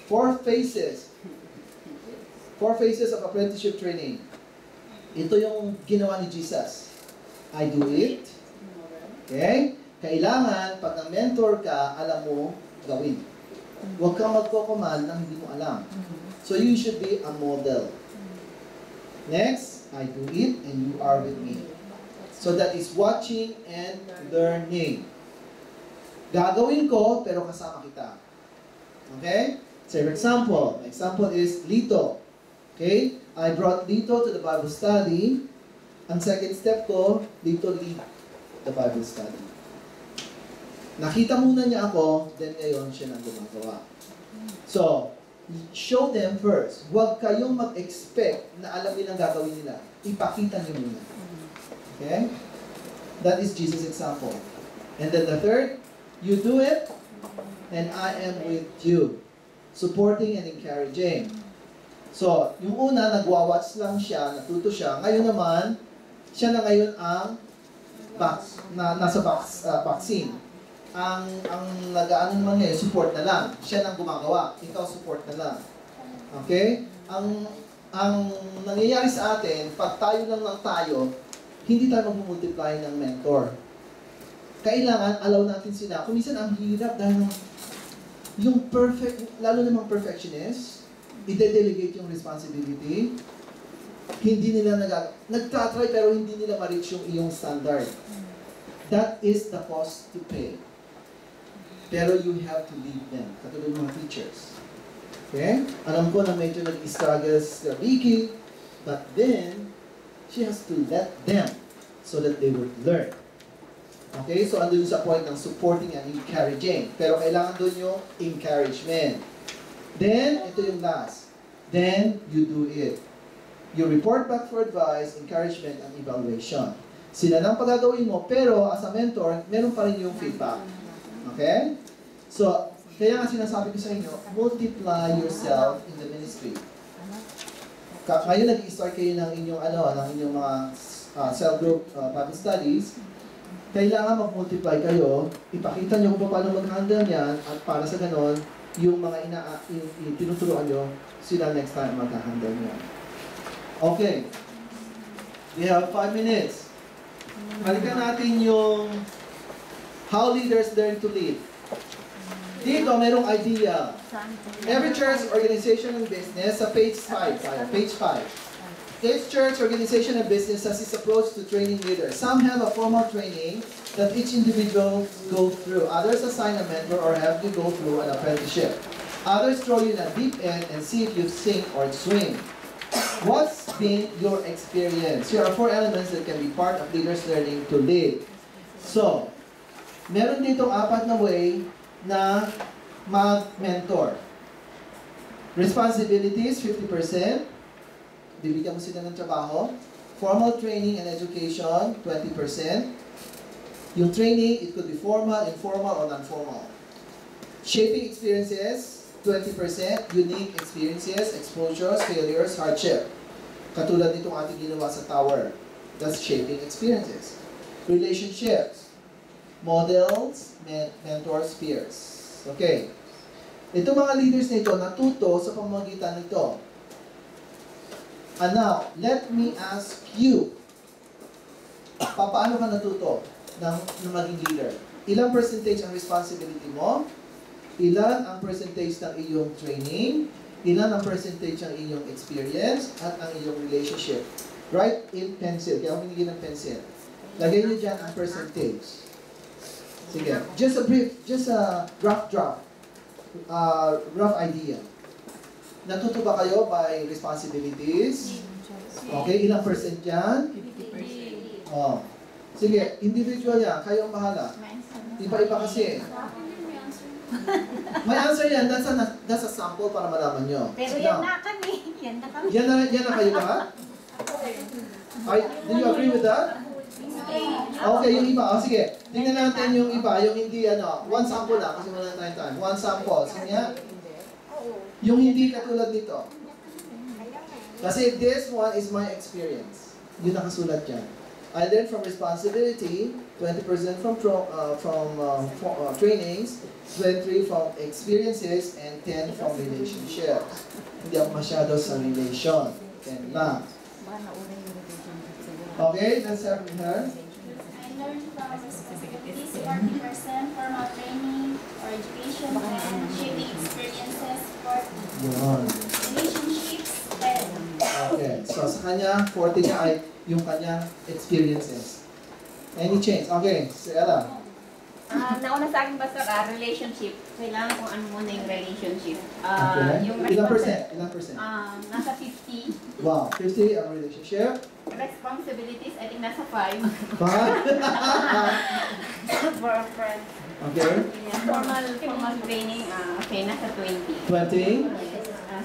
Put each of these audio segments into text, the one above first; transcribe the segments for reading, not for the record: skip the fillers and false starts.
Four phases. Four phases of apprenticeship training. Ito yung ginawa ni Jesus. I do it. Okay? Kailangan, pag na-mentor ka, alam mo, gawin. Huwag kang magkocommand nang hindi mo alam. So you should be a model. Next, I do it and you are with me. So that is watching and learning. Gagawin ko, pero kasama kita. Okay? So for example, my example is Lito. Okay? I brought Lito to the Bible study. Ang second step ko, Lito lead the Bible study. Nakita muna niya ako, then ngayon siya nang gumagawa. So, show them first. Huwag kayong mag-expect na alam nilang gagawin nila. Ipakita niyo muna. Okay? That is Jesus' example. And then the third, you do it, and I am with you. Supporting and encouraging. So, yung una, nagwa-watch lang siya, natuto siya. Ngayon naman, siya na ngayon ang nasa vaccine. Ang nag-ano naman ngayon, support na lang. Siya nang gumagawa. Ikaw support na lang. Okay? Ang nangyayari sa atin, pag tayo lang tayo, hindi tayo mag-multiply ng mentor. Kailangan, allow natin sila. Kung minsan ang hirap dahil yung perfect, lalo namang perfectionist, i-delegate yung responsibility, hindi nila nagtatry pero hindi nila ma-reach yung iyong standard. That is the cost to pay. Pero you have to lead them. Katulad ng mga teachers. Okay? Alam ko na medyo nag-struggle si Vicky, but then, she has to let them so that they would learn. Okay? So, andun sa point ng supporting and encouraging. Pero kailangan dun yung encouragement. Then, ito yung last. Then, you do it. You report back for advice, encouragement, and evaluation. Sila lang pagagawin mo, pero as a mentor, meron pa rin yung feedback. Okay? So, kaya nga sinasabi ko sa inyo, multiply yourself in the ministry. Ngayon nag-i-start kayo ng inyong, ng inyong mga cell group Bible studies, kailangan mag-multiply kayo, ipakita nyo kung paano mag-handle yan, at para sa ganon, yung mga tinuturuan nyo, sila next time mag-handle nyo. Okay. We have 5 minutes. Balikan natin yung how leaders learn to lead. Dito, merong idea. Every church, organization, and business, sa page 5. Page 5. Each church, organization, and business has its approach to training leaders. Some have a formal training that each individual go through. Others assign a mentor or have you go through an apprenticeship. Others throw you in a deep end and see if you sink or swim. What's been your experience? Here are 4 elements that can be part of leaders learning to lead. So, meron ditong 4 na way na mag-mentor. Responsibilities, 50%. Bibigyan mo sila ng trabaho. Formal training and education, 20%. Yung training, it could be formal, informal, or non-formal. Shaping experiences, 20%. Unique experiences, exposures, failures, hardship. Katulad nitong ating ginawa sa tower. That's shaping experiences. Relationships. Models, mentors, peers. Okay. Ito mga leaders na ito, natuto sa pamamagitan nito. And now, let me ask you, paano ka natuto ng maging leader? Ilang percentage ang responsibility mo? Ilan ang percentage ng iyong training? Ilan ang percentage ng iyong experience? At ang iyong relationship? Write in pencil. Kaya humingi ng pencil. Lagay niyo dyan ang percentage. Sige. Just a brief, just a rough idea. Natuto ba kayo by responsibilities? Okay, ilang percent yan? 50%. Oh. Sige, individual yan. Kayo ang bahala. Iba-iba kasi. May answer yan. That's a sample para malaman nyo. Pero yan na kami. Yan na kami. Yan na kayo lahat? Do you agree with that? Okay, yung iba. Oh, sige. Tingnan natin yung iba. Yung hindi, one sample lang kasi wala tayong time. One sample. Sige nga. Yung hindi katulad nito. Kasi this one is my experience. Yun nakasulat dyan. I learned from responsibility 20% from trainings, 23 from experiences, and 10 from relationships. Hindi ako masyado sa relation. 10 lang. Okay, let's start with her. I learned from responsibilities, 40% formal training or education, and shaping experiences, 40. Yun. Relationships, 10. Okay, so sa kanya, 40 niya ay yung kanyang experiences. Any change? Okay, si Ella. Nauna sa akin basta relationship. Kailangan kung ano muna yung relationship. Okay. Yung Ilang percent? Ilang percent? Nasa 50. Wow, 50 ang relationship. Responsibilities, I think nasa 5. 5? For a friend. Okay. Formal training, okay, nasa 20. 20?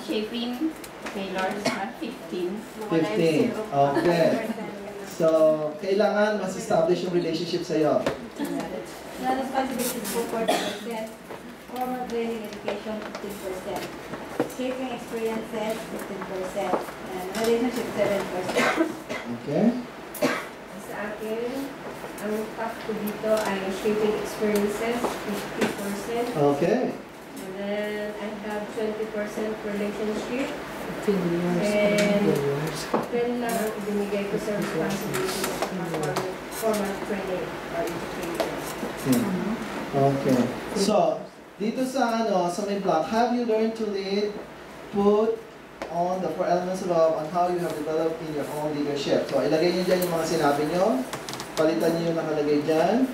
Shaping, okay, Lord, 15. 15. Okay. So, kailangan mas establish yung relationship sa'yo. Responsibilities po 40%, formal training education 15%, shaping experiences 15%, and relationship 7%. Okay. Sa akin, ang top ko dito ay shaping experiences 50%, Okay. and then I have 20% relationship, and 10 lang ang binigay ko sa responsibilities ng formal training or education. Okay. So, dito sa sa may block, have you learned to lead? Put on the 4 elements of love on how you have developed in your own leadership. So, ilagay niyo dyan yung mga sinabi niyo. Palitan niyo yung nakalagay dyan.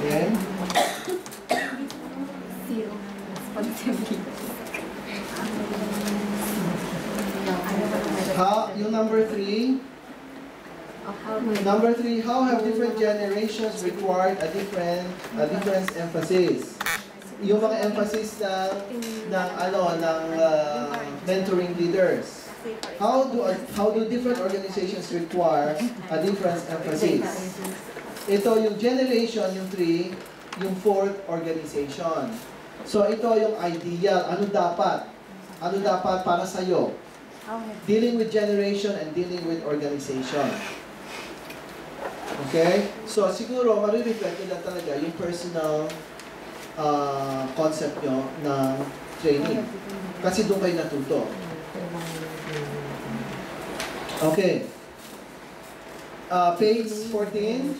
Okay. Zero responsibility. Yung number 3, how have different generations required a different emphasis? Yung mga emphasis ng mentoring leaders. How do different organizations require a different emphasis? Ito yung generation, yung 3, yung 4th organization. So ito yung ideal, ano dapat para sa iyo? Dealing with generation and dealing with organization. Okay? So, siguro, marireflect nila talaga yung personal concept nyo ng training. Kasi doon kayo natuto. Okay. Page 14.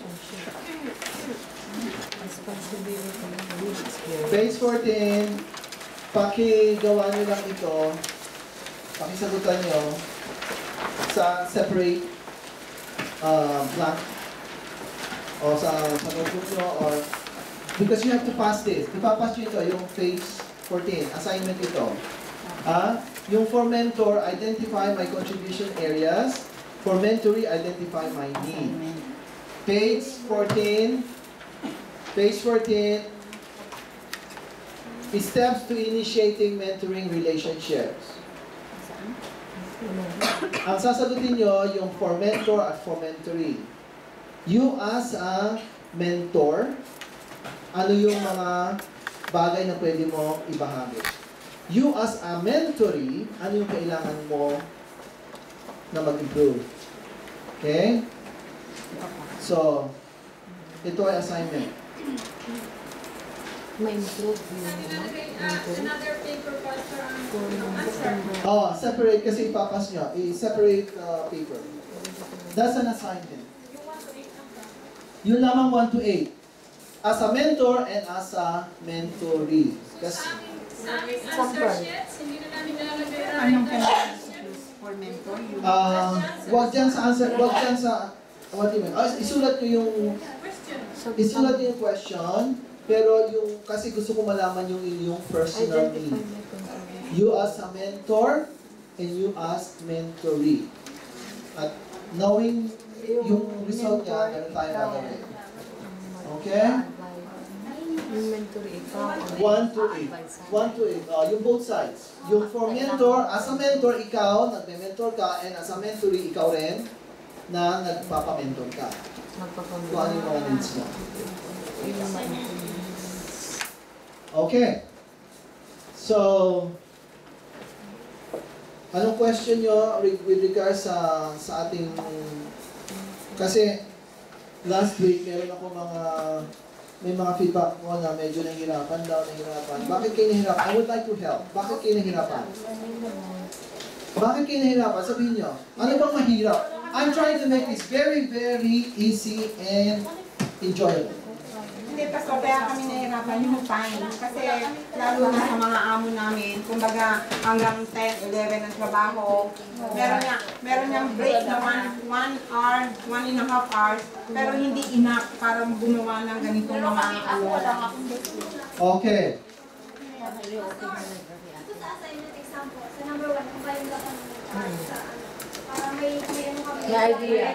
Page 14. Pakigawa nyo lang ito. Pakisagutan nyo sa separate blank o sa notebook nyo or because you have to pass this. Ipapass nyo ito yung page 14. Assignment ito. Yung for mentor, identify my contribution areas. For mentoring, identify my need. Page 14. Page 14. Steps to initiating mentoring relationships. Ang sasagutin nyo, yung for mentor at for mentoree. You as a mentor, ano yung mga bagay na pwede mo ibahagi? You as a mentoree, ano yung kailangan mo na mag-improve? Okay? So, ito ay assignment. Ma-improve Another paper pastor Separate kasi ipapas nyo. I-separate paper. That's an assignment. Yun lamang 1 to 8. As a mentor and as a mentoree. Kasi, sa aming answer sheets, hindi na namin nalalagay ang Anong answer kailangan sheets. for mentor? wag dyan sa answer, wag dyan sa, what do you mean? Isulat nyo yung, Question. isulat nyo yung question, pero yung, kasi gusto ko malaman yung inyong personal need. You as a mentor, and you as mentoree. At knowing yung result niya, ganun tayo gagawin. Okay? Yung mentor ikaw. 1 to 8. 1 to 8. Yung both sides. Yung for mentor, as a mentor, ikaw, nagme-mentor ka, and as a mentoree, ikaw rin, na nagpapamentor ka. Kung ano yung mga needs mo. Okay. So, anong question nyo with regards sa ating, kasi last week, may mga feedback mo na medyo nahihirapan. Bakit kayo nahihirapan? I would like to help. Bakit kayo nahihirapan? Bakit kayo nahihirapan? Sabihin nyo, ano bang mahirap? I'm trying to make this very, very easy and enjoyable. Hindi, Pastor, kaya kami nahirapan yung time. Kasi lalo na sa mga amo namin, kumbaga hanggang 10, 11 ang trabaho. Meron niyang break na 1 hour, 1.5 hours, pero hindi enough para gumawa ng ganitong mga Okay. Ito sa assignment example, sa number 1, kung kayo lang sa para may ano kami. May idea.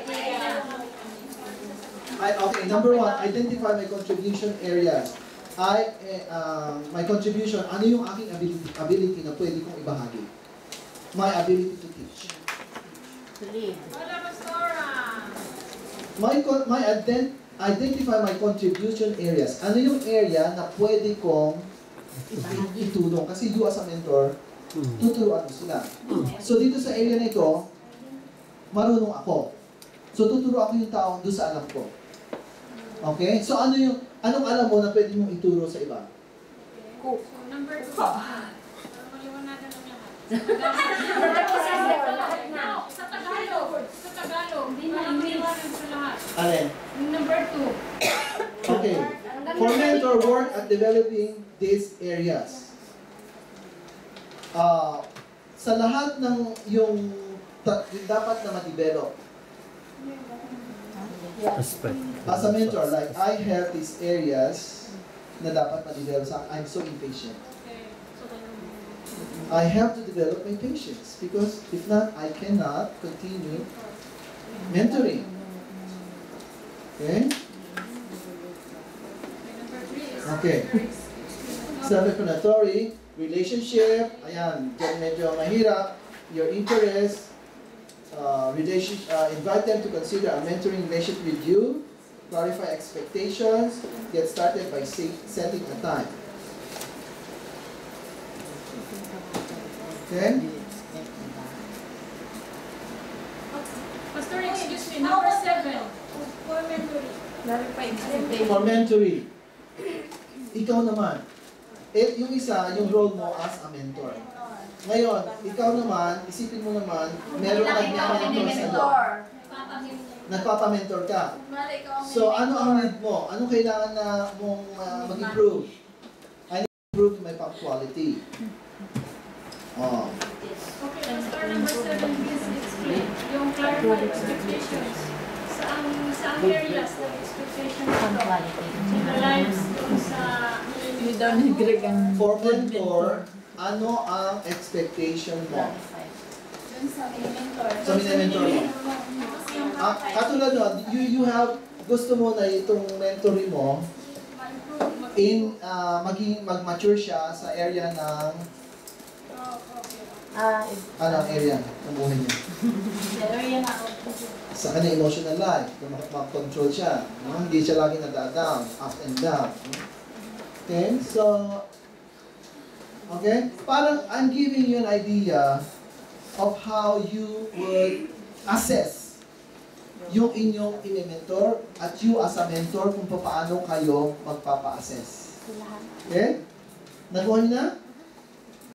Okay, number 1, identify my contribution areas. My contribution, ano yung aking ability na pwede kong ibahagi? My ability to teach. Identify my contribution areas. Ano yung area na pwede kong itulong? Kasi you as a mentor, tuturuan mo sila. So dito sa area na ito, marunong ako. So tuturuan ko yung tao doon sa alam ko. Okay? So anong alam mo na pwede mong ituro sa iba? So, number 2. Maliwanagan ng lahat. Sa Tagalog. Hindi na maliwanag sa lahat. Alin? Number 2. Okay. For mentor, work at developing these areas. Sa lahat ng yung dapat na ma-develop. As a mentor, like I have these areas na dapat ma-develop sa akin. I'm so impatient. I have to develop my patience because if not, I cannot continue mentoring. Okay? Okay. Self-explanatory, relationship, ayan, dyan medyo mahirap, your interest, invite them to consider a mentoring relationship with you, clarify expectations, get started by setting a time. Okay? Pastor, excuse me. Number 7. For mentoring. For mentoring, ikaw naman, yung isa, yung role mo as a mentor. Ngayon, ikaw naman, isipin mo naman, meron kang mentor sa loob. Nagpapamentor ka. So, ano ang need mo? Anong kailangan na mong mag-improve? I need to improve my punctuality. Oh. Okay, Pastor, number 7. Please explain. Yung clarify expectations. Saan areas ng expectations ito? In the lives sa You don't agree ang For mentor, ano ang expectation mo? dun sa mentor. Sa mentor mo? Katulad nun, you have, gusto mo na itong mentoring mo mag-mature siya sa area ng anong area ng buhay niya? Sa kanya emotional life, mag-control siya. Hindi siya lagi nada-down, up and down. Okay, so, okay, parang I'm giving you an idea of how you would assess yung inyong i-mentor at you as a mentor kung paano kayo magpapa-assess. Okay? Nakuha niyo na?